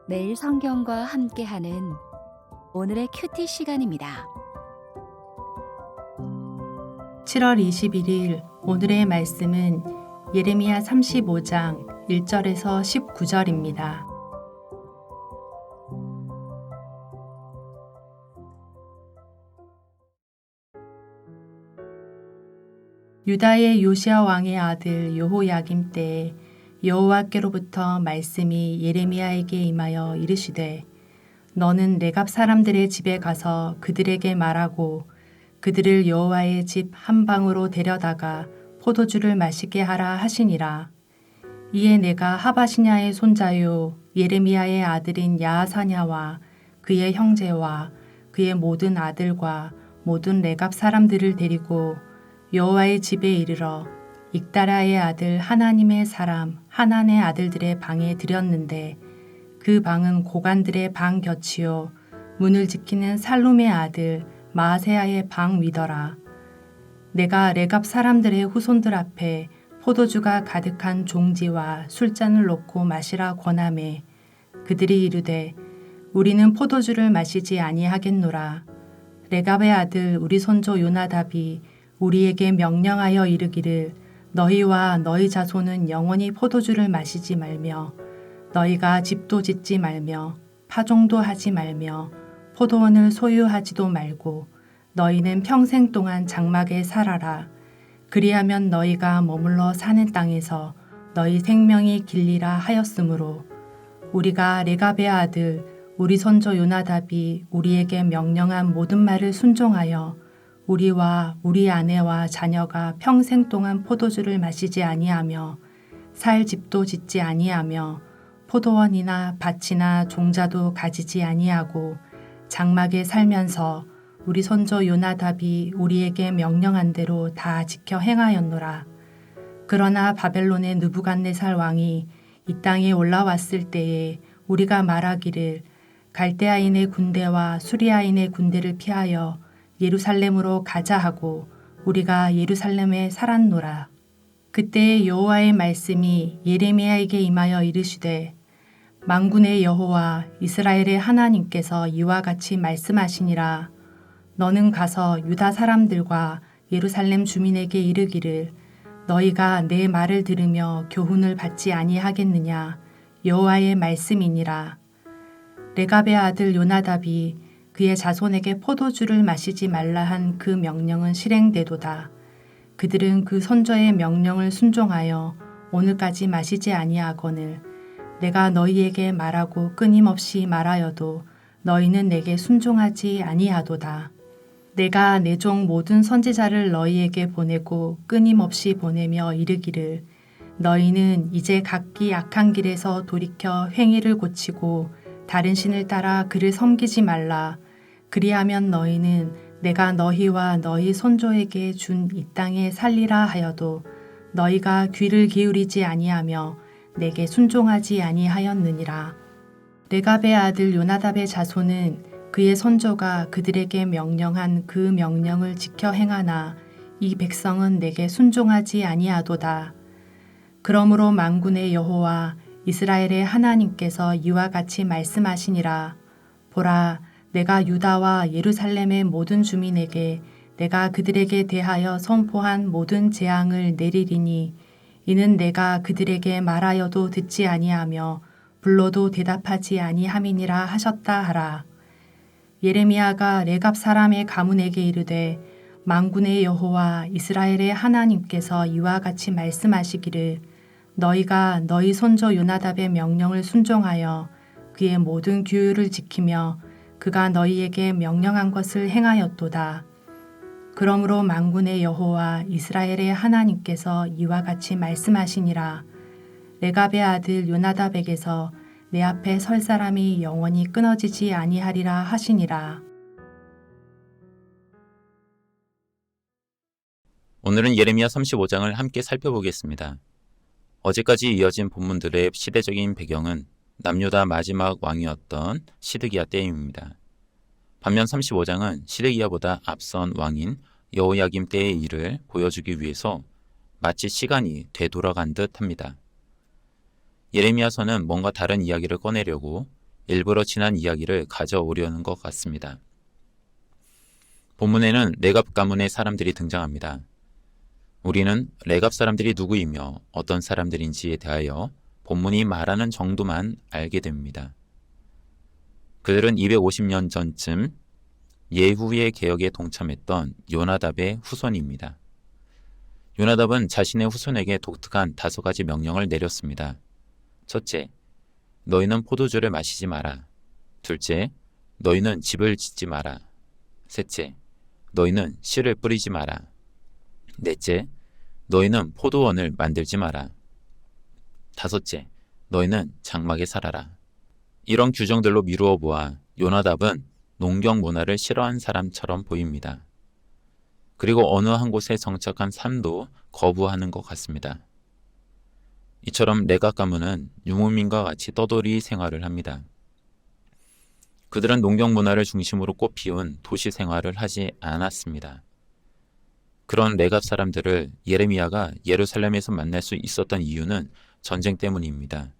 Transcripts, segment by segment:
매일 성경과 함께하는 오늘의 큐티 시간입니다. 7월 21일 오늘의 말씀은 예레미야 35장 1절에서 19절입니다. 유다의 요시야 왕의 아들 여호야김 때에 여호와께로부터 말씀이 예레미야에게 임하여 이르시되 너는 레갑 사람들의 집에 가서 그들에게 말하고 그들을 여호와의 집 한 방으로 데려다가 포도주를 마시게 하라 하시니라. 이에 내가 하바시냐의 손자요 예레미야의 아들인 야하사냐와 그의 형제와 그의 모든 아들과 모든 레갑 사람들을 데리고 여호와의 집에 이르러 익다라의 아들 하나님의 사람 하난의 아들들의 방에 들였는데 그 방은 고관들의 방 곁이요 문을 지키는 살룸의 아들 마아세야의 방 위더라. 내가 레갑 사람들의 후손들 앞에 포도주가 가득한 종지와 술잔을 놓고 마시라 권하매 그들이 이르되 우리는 포도주를 마시지 아니하겠노라. 레갑의 아들 우리 손조 요나답이 우리에게 명령하여 이르기를 너희와 너희 자손은 영원히 포도주를 마시지 말며 너희가 집도 짓지 말며 파종도 하지 말며 포도원을 소유하지도 말고 너희는 평생 동안 장막에 살아라. 그리하면 너희가 머물러 사는 땅에서 너희 생명이 길리라 하였으므로 우리가 레갑의 아들 우리 손조 요나답이 우리에게 명령한 모든 말을 순종하여 우리와 우리 아내와 자녀가 평생 동안 포도주를 마시지 아니하며 살 집도 짓지 아니하며 포도원이나 밭이나 종자도 가지지 아니하고 장막에 살면서 우리 손조 요나답이 우리에게 명령한 대로 다 지켜 행하였노라. 그러나 바벨론의 느부갓네살 왕이 이 땅에 올라왔을 때에 우리가 말하기를 갈대아인의 군대와 수리아인의 군대를 피하여 예루살렘으로 가자 하고 우리가 예루살렘에 살았노라. 그때 여호와의 말씀이 예레미야에게 임하여 이르시되 만군의 여호와 이스라엘의 하나님께서 이와 같이 말씀하시니라. 너는 가서 유다 사람들과 예루살렘 주민에게 이르기를 너희가 내 말을 들으며 교훈을 받지 아니하겠느냐 여호와의 말씀이니라. 레갑의 아들 요나답이 그의 자손에게 포도주를 마시지 말라 한 그 명령은 실행되도다. 그들은 그 선조의 명령을 순종하여 오늘까지 마시지 아니하거늘 내가 너희에게 말하고 끊임없이 말하여도 너희는 내게 순종하지 아니하도다. 내가 내 종 모든 선지자를 너희에게 보내고 끊임없이 보내며 이르기를 너희는 이제 각기 악한 길에서 돌이켜 행위를 고치고 다른 신을 따라 그를 섬기지 말라. 그리하면 너희는 내가 너희와 너희 손조에게 준 이 땅에 살리라 하여도 너희가 귀를 기울이지 아니하며 내게 순종하지 아니하였느니라. 레갑의 아들 요나답의 자손은 그의 손조가 그들에게 명령한 그 명령을 지켜 행하나 이 백성은 내게 순종하지 아니하도다. 그러므로 만군의 여호와 이스라엘의 하나님께서 이와 같이 말씀하시니라. 보라, 내가 유다와 예루살렘의 모든 주민에게 내가 그들에게 대하여 선포한 모든 재앙을 내리리니 이는 내가 그들에게 말하여도 듣지 아니하며 불러도 대답하지 아니함이니라 하셨다 하라. 예레미야가 레갑 사람의 가문에게 이르되 만군의 여호와 이스라엘의 하나님께서 이와 같이 말씀하시기를 너희가 너희 손조 요나답의 명령을 순종하여 그의 모든 규율을 지키며 그가 너희에게 명령한 것을 행하였도다. 그러므로 만군의 여호와 이스라엘의 하나님께서 이와 같이 말씀하시니라. 레갑의 아들 요나답에게서 내 앞에 설 사람이 영원히 끊어지지 아니하리라 하시니라. 오늘은 예레미야 35장을 함께 살펴보겠습니다. 어제까지 이어진 본문들의 시대적인 배경은 남유다 마지막 왕이었던 시드기야 때입니다. 반면 35장은 시드기야보다 앞선 왕인 여호야김 때의 일을 보여주기 위해서 마치 시간이 되돌아간 듯 합니다. 예레미야서는 뭔가 다른 이야기를 꺼내려고 일부러 지난 이야기를 가져오려는 것 같습니다. 본문에는 레갑 가문의 사람들이 등장합니다. 우리는 레갑 사람들이 누구이며 어떤 사람들인지에 대하여 본문이 말하는 정도만 알게 됩니다. 그들은 250년 전쯤 예후의 개혁에 동참했던 요나답의 후손입니다. 요나답은 자신의 후손에게 독특한 5가지 명령을 내렸습니다. 첫째, 너희는 포도주를 마시지 마라. 둘째, 너희는 집을 짓지 마라. 셋째, 너희는 씨를 뿌리지 마라. 넷째, 너희는 포도원을 만들지 마라. 다섯째, 너희는 장막에 살아라. 이런 규정들로 미루어 보아 요나답은 농경 문화를 싫어한 사람처럼 보입니다. 그리고 어느 한 곳에 정착한 삶도 거부하는 것 같습니다. 이처럼 레갑 가문은 유목민과 같이 떠돌이 생활을 합니다. 그들은 농경 문화를 중심으로 꽃피운 도시 생활을 하지 않았습니다. 그런 레갑 사람들을 예레미야가 예루살렘에서 만날 수 있었던 이유는 전쟁 때문입니다.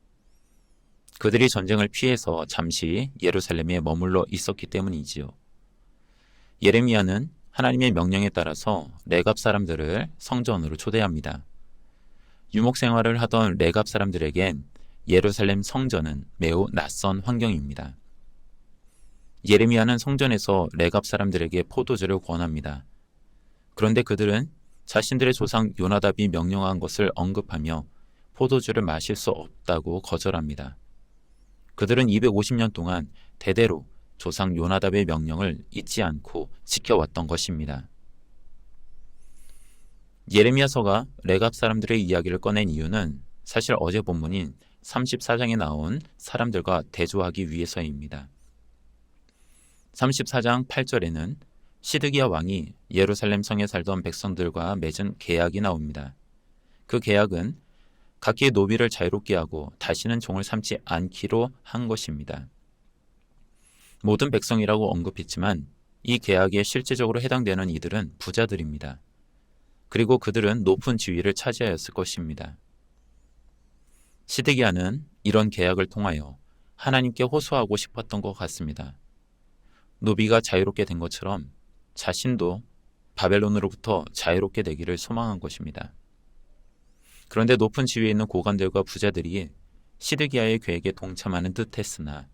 그들이 전쟁을 피해서 잠시 예루살렘에 머물러 있었기 때문이지요. 예레미야는 하나님의 명령에 따라서 레갑 사람들을 성전으로 초대합니다. 유목 생활을 하던 레갑 사람들에겐 예루살렘 성전은 매우 낯선 환경입니다. 예레미야는 성전에서 레갑 사람들에게 포도주를 권합니다. 그런데 그들은 자신들의 조상 요나답이 명령한 것을 언급하며 포도주를 마실 수 없다고 거절합니다. 그들은 250년 동안 대대로 조상 요나답의 명령을 잊지 않고 지켜왔던 것입니다. 예레미야서가 레갑 사람들의 이야기를 꺼낸 이유는 사실 어제 본문인 34장에 나온 사람들과 대조하기 위해서입니다. 34장 8절에는 시드기야 왕이 예루살렘 성에 살던 백성들과 맺은 계약이 나옵니다. 그 계약은 각기의 노비를 자유롭게 하고 다시는 종을 삼지 않기로 한 것입니다. 모든 백성이라고 언급했지만 이 계약에 실제적으로 해당되는 이들은 부자들입니다. 그리고 그들은 높은 지위를 차지하였을 것입니다. 시드기야는 이런 계약을 통하여 하나님께 호소하고 싶었던 것 같습니다. 노비가 자유롭게 된 것처럼 자신도 바벨론으로부터 자유롭게 되기를 소망한 것입니다. 그런데 높은 지위에 있는 고관들과 부자들이 시드기야의 계획에 동참하는 듯 했으나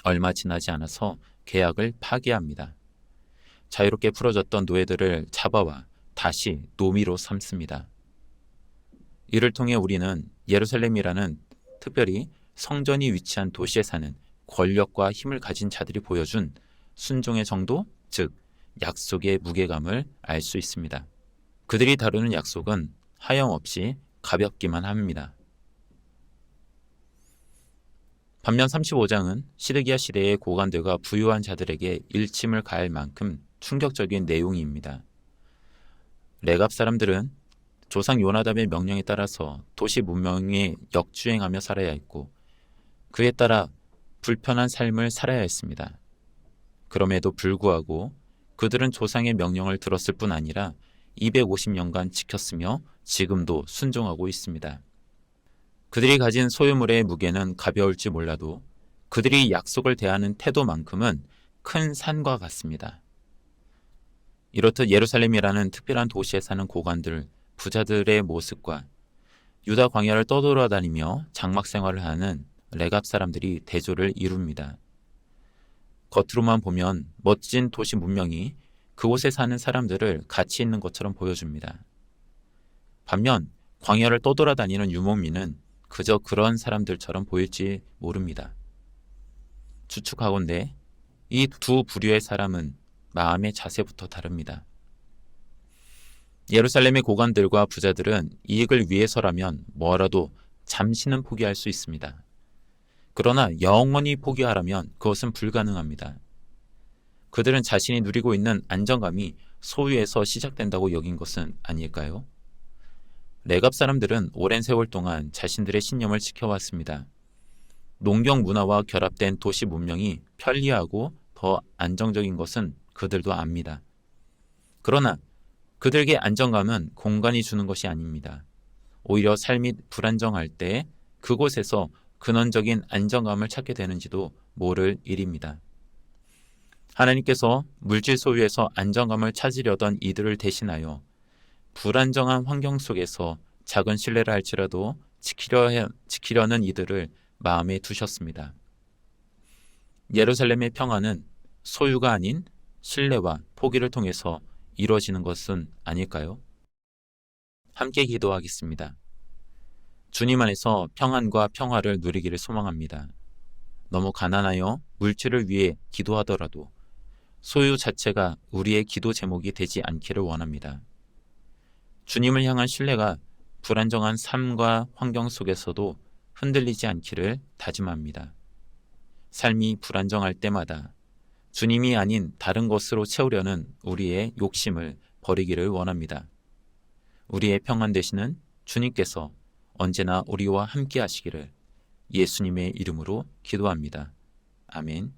얼마 지나지 않아서 계약을 파기합니다. 자유롭게 풀어졌던 노예들을 잡아와 다시 노미로 삼습니다. 이를 통해 우리는 예루살렘이라는 특별히 성전이 위치한 도시에 사는 권력과 힘을 가진 자들이 보여준 순종의 정도, 즉 약속의 무게감을 알 수 있습니다. 그들이 다루는 약속은 하염없이 가볍기만 합니다. 반면 35장은 시드기야 시대의 고관들과 부유한 자들에게 일침을 가할 만큼 충격적인 내용입니다. 레갑 사람들은 조상 요나답의 명령에 따라서 도시 문명에 역주행하며 살아야 했고 그에 따라 불편한 삶을 살아야 했습니다. 그럼에도 불구하고 그들은 조상의 명령을 들었을 뿐 아니라 250년간 지켰으며 지금도 순종하고 있습니다. 그들이 가진 소유물의 무게는 가벼울지 몰라도 그들이 약속을 대하는 태도만큼은 큰 산과 같습니다. 이렇듯 예루살렘이라는 특별한 도시에 사는 고관들, 부자들의 모습과 유다 광야를 떠돌아다니며 장막 생활을 하는 레갑 사람들이 대조를 이룹니다. 겉으로만 보면 멋진 도시 문명이 그곳에 사는 사람들을 가치 있는 것처럼 보여줍니다. 반면 광야를 떠돌아다니는 유목민은 그저 그런 사람들처럼 보일지 모릅니다. 추측하건대 이 두 부류의 사람은 마음의 자세부터 다릅니다. 예루살렘의 고관들과 부자들은 이익을 위해서라면 뭐라도 잠시는 포기할 수 있습니다. 그러나 영원히 포기하라면 그것은 불가능합니다. 그들은 자신이 누리고 있는 안정감이 소유에서 시작된다고 여긴 것은 아닐까요? 레갑 사람들은 오랜 세월 동안 자신들의 신념을 지켜왔습니다. 농경 문화와 결합된 도시 문명이 편리하고 더 안정적인 것은 그들도 압니다. 그러나 그들에게 안정감은 공간이 주는 것이 아닙니다. 오히려 삶이 불안정할 때 그곳에서 근원적인 안정감을 찾게 되는지도 모를 일입니다. 하나님께서 물질 소유에서 안정감을 찾으려던 이들을 대신하여 불안정한 환경 속에서 작은 신뢰를 할지라도 지키려는 이들을 마음에 두셨습니다. 예루살렘의 평화는 소유가 아닌 신뢰와 포기를 통해서 이루어지는 것은 아닐까요? 함께 기도하겠습니다. 주님 안에서 평안과 평화를 누리기를 소망합니다. 너무 가난하여 물질을 위해 기도하더라도 소유 자체가 우리의 기도 제목이 되지 않기를 원합니다. 주님을 향한 신뢰가 불안정한 삶과 환경 속에서도 흔들리지 않기를 다짐합니다. 삶이 불안정할 때마다 주님이 아닌 다른 것으로 채우려는 우리의 욕심을 버리기를 원합니다. 우리의 평안 되시는 주님께서 언제나 우리와 함께 하시기를 예수님의 이름으로 기도합니다. 아멘.